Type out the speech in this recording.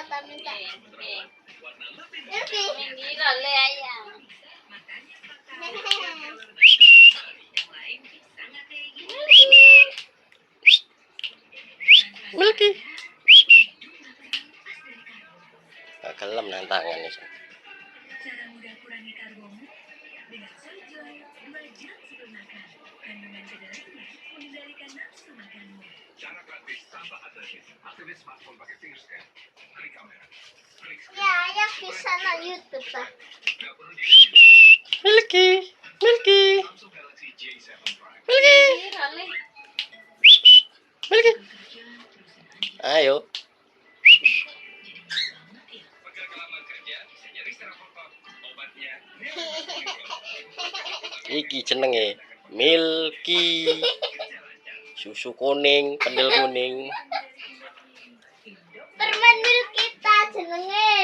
tak minta. Milky. Milky. Gak gelem nang tangan nih. Cara mudah kurangi karbonmu dengan sojo 2 jam sebelum makan. Kandungan kedelainya mengendalikan nafsu makanmu. Cara praktis tanpa aktivis smartphone pakai finger scan. Klik kamera. Ya, ayah bisa na YouTube lah. Nggak perlu diedit. Milky. Milky. Samsung Galaxy J7 Prime. Milky. Milky. Ayo. Pegal kelamaan kerja bisa jadi sterapot. Obatnya. Iki jenenge Milky. Susu kuning, kendel kuning. Permen milk kita jenenge.